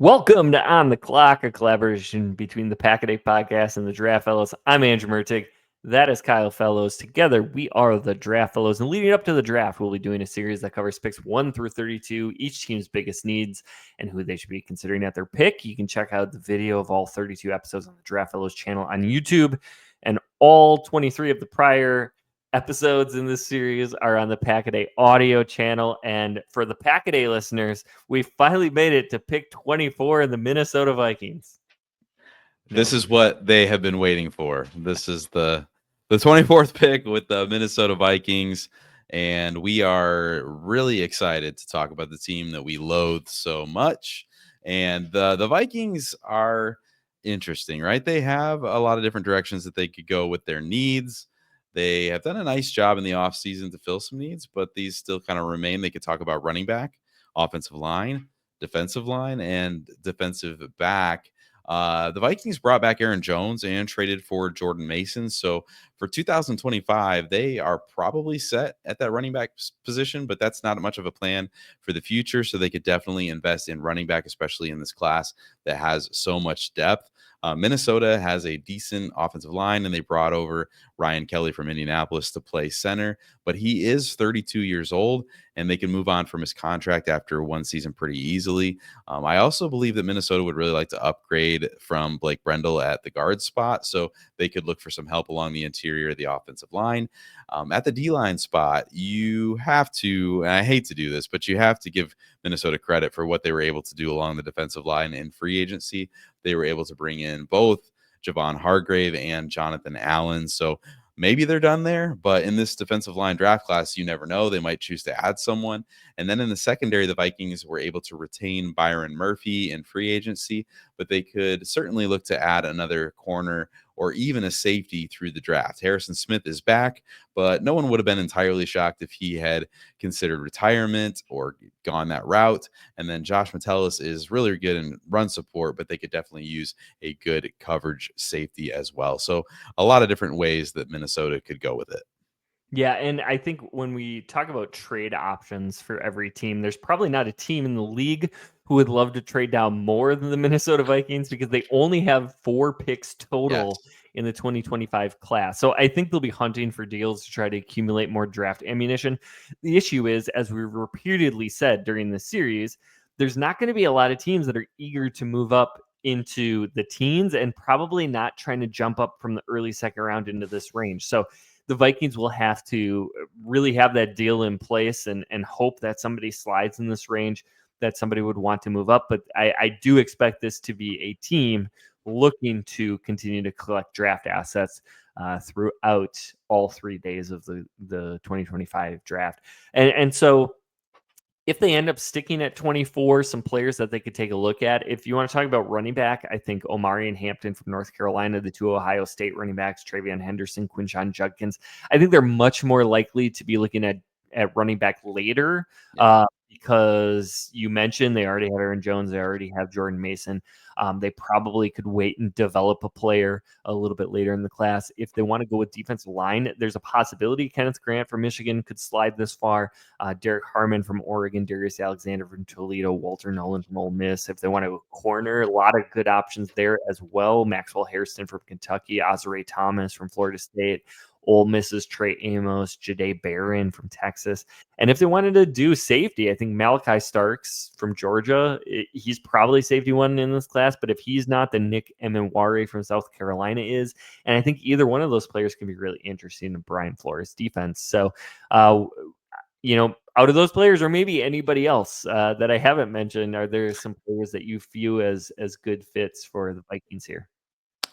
Welcome to On the Clock, a collaboration between the Pack-A-Day podcast and the Draft Fellows. I'm Andrew Mertig. That is Kyle Fellows. Together, we are the Draft Fellows. And leading up to the draft, we'll be doing a series that covers picks 1 through 32, each team's biggest needs, and who they should be considering at their pick. You can check out the video of all 32 episodes on the Draft Fellows channel on YouTube, and all 23 of the prior episodes in this series are on the Pack-A-Day audio channel. And for the Pack-A-Day listeners, we finally made it to pick 24 in the Minnesota Vikings. This is what they have been waiting for. This is the 24th pick with the Minnesota Vikings, and we are really excited to talk about the team that we loathe so much. And the Vikings are interesting, right? They have a lot of different directions that they could go with their needs. They have done a nice job in the offseason to fill some needs, but these still kind of remain. They could talk about running back, offensive line, defensive line, and defensive back. The Vikings brought back Aaron Jones and traded for Jordan Mason. So for 2025, they are probably set at that running back position, but that's not much of a plan for the future. So they could definitely invest in running back, especially in this class that has so much depth. Minnesota has a decent offensive line, and they brought over Ryan Kelly from Indianapolis to play center, but he is 32 years old, and they can move on from his contract after one season pretty easily. I also believe that Minnesota would really like to upgrade from Blake Brendel at the guard spot, so they could look for some help along the interior of the offensive line. At the D-line spot, you have to, and I hate to do this, but you have to give Minnesota credit for what they were able to do along the defensive line in free agency. They were able to bring in both Javon Hargrave and Jonathan Allen. So maybe they're done there, but in this defensive line draft class, you never know. They might choose to add someone. And then in the secondary, the Vikings were able to retain Byron Murphy in free agency, but they could certainly look to add another corner or even a safety through the draft. Harrison Smith is back, but no one would have been entirely shocked if he had considered retirement or gone that route. And then Josh Metellus is really good in run support, but they could definitely use a good coverage safety as well. So a lot of different ways that Minnesota could go with it. Yeah, and I think when we talk about trade options for every team, there's probably not a team in the league who would love to trade down more than the Minnesota Vikings because they only have 4 picks total in the 2025 class. So I think they'll be hunting for deals to try to accumulate more draft ammunition. The issue is, as we repeatedly said during the series, there's not going to be a lot of teams that are eager to move up into the teens and probably not trying to jump up from the early second round into this range. So the Vikings will have to really have that deal in place and hope that somebody slides in this range, that somebody would want to move up. But I do expect this to be a team looking to continue to collect draft assets throughout all 3 days of the 2025 draft. And so if they end up sticking at 24, some players that they could take a look at. If you want to talk about running back, I think Omarion Hampton from North Carolina, the 2 Ohio State running backs, Travion Henderson, Quinshon Judkins, I think they're much more likely to be looking at running back later because you mentioned they already have Aaron Jones, they already have Jordan Mason. They probably could wait and develop a player a little bit later in the class. If they want to go with defensive line, there's a possibility Kenneth Grant from Michigan could slide this far. Derek Harmon from Oregon, Darius Alexander from Toledo, Walter Nolan from Ole Miss. If they want to corner, a lot of good options there as well. Maxwell Hairston from Kentucky, Azare Thomas from Florida State, Ole Miss's Trey Amos, Jahdae Barron from Texas. And if they wanted to do safety, I think Malachi Starks from Georgia, he's probably safety one in this class, but if he's not, then Nick Emenwari from South Carolina is. And I think either one of those players can be really interesting in Brian Flores' defense. So, out of those players, or maybe anybody else that I haven't mentioned, are there some players that you view as good fits for the Vikings here?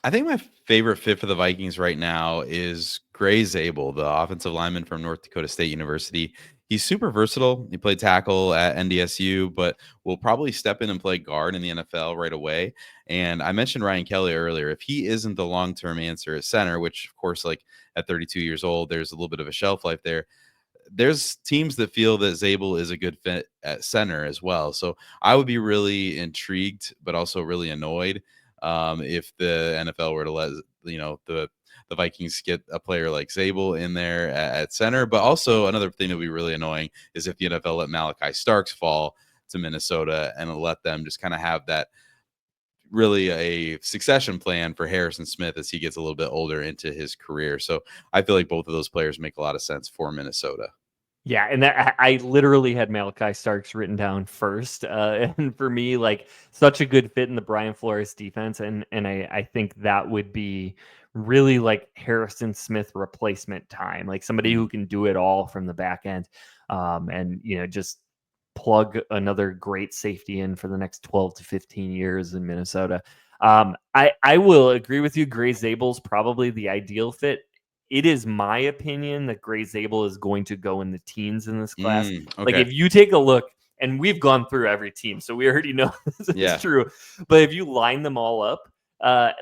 I think my favorite fit for the Vikings right now is Gray Zabel, the offensive lineman from North Dakota State University. He's super versatile. He played tackle at NDSU, but will probably step in and play guard in the NFL right away. And I mentioned Ryan Kelly earlier. If he isn't the long-term answer at center, which, of course, like at 32 years old, there's a little bit of a shelf life there. There's teams that feel that Zabel is a good fit at center as well. So I would be really intrigued, but also really annoyed if the NFL were to let the Vikings get a player like Zabel in there at center. But also another thing that would be really annoying is if the NFL let Malachi Starks fall to Minnesota and let them just kind of have that really a succession plan for Harrison Smith as he gets a little bit older into his career. So I feel like both of those players make a lot of sense for Minnesota. Yeah, and that I literally had Malachi Starks written down first, and for me, like such a good fit in the Brian Flores defense, and I think that would be really like Harrison Smith replacement time, like somebody who can do it all from the back end, and just plug another great safety in for the next 12 to 15 years in Minnesota. I will agree with you. Gray Zabel's probably the ideal fit. It is my opinion that Gray Zabel is going to go in the teens in this class. Okay. Like if you take a look, and we've gone through every team, so we already know this is true. But if you line them all up,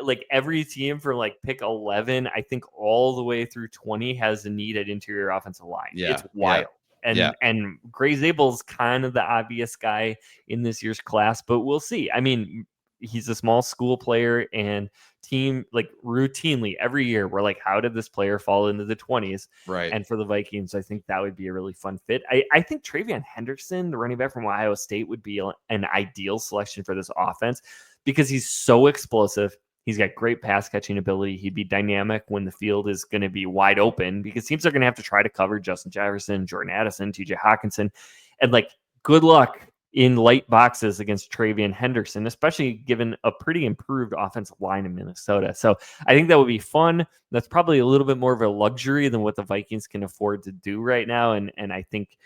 like every team from like pick 11, I think all the way through 20 has a need at interior offensive line. It's wild. And Gray Zabel's kind of the obvious guy in this year's class, but we'll see. I mean, he's a small school player, and team like routinely every year we're like, how did this player fall into the 20s? Right. And for the Vikings, I think that would be a really fun fit. I think Travion Henderson, the running back from Ohio State, would be an ideal selection for this offense because he's so explosive. He's got great pass catching ability. He'd be dynamic when the field is going to be wide open because teams are going to have to try to cover Justin Jefferson, Jordan Addison, TJ Hawkinson. And like, good luck in light boxes against Travion Henderson, especially given a pretty improved offensive line in Minnesota. So I think that would be fun. That's probably a little bit more of a luxury than what the Vikings can afford to do right now. And I think,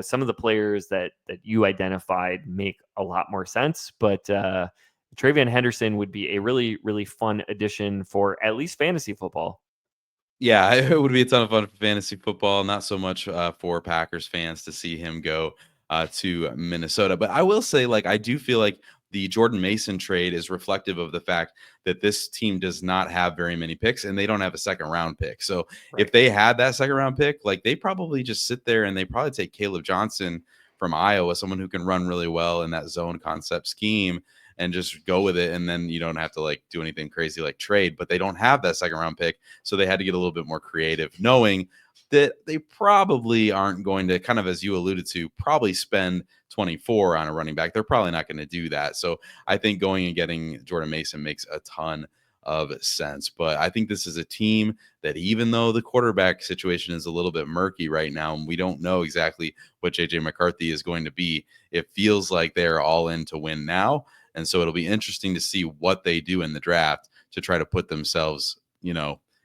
some of the players that you identified make a lot more sense, but Travion Henderson would be a really, really fun addition for at least fantasy football. Yeah, it would be a ton of fun for fantasy football. Not so much for Packers fans to see him go to Minnesota. But I will say, like, I do feel like the Jordan Mason trade is reflective of the fact that this team does not have very many picks and they don't have a second round pick. So if they had that second round pick, like they probably just sit there and they probably take Caleb Johnson from Iowa, someone who can run really well in that zone concept scheme, and just go with it. And then you don't have to like do anything crazy like trade, but they don't have that second round pick. So they had to get a little bit more creative, knowing that they probably aren't going to, kind of as you alluded to, probably spend 24 on a running back. They're probably not going to do that. So I think going and getting Jordan Mason makes a ton of sense. But I think this is a team that, even though the quarterback situation is a little bit murky right now, and we don't know exactly what JJ McCarthy is going to be, it feels like they're all in to win now. And so it'll be interesting to see what they do in the draft to try to put themselves,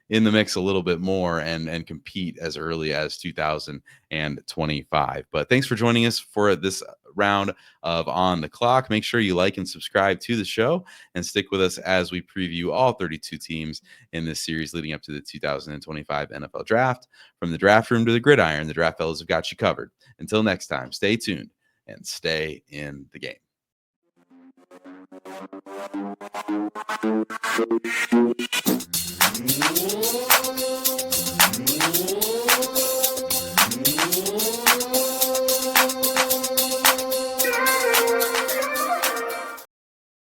in the mix a little bit more and compete as early as 2025. But thanks for joining us for this round of On the Clock. Make sure you like and subscribe to the show and stick with us as we preview all 32 teams in this series leading up to the 2025 NFL Draft. From the draft room to the gridiron, the Draft Fellows have got you covered. Until next time, stay tuned and stay in the game. Whoa.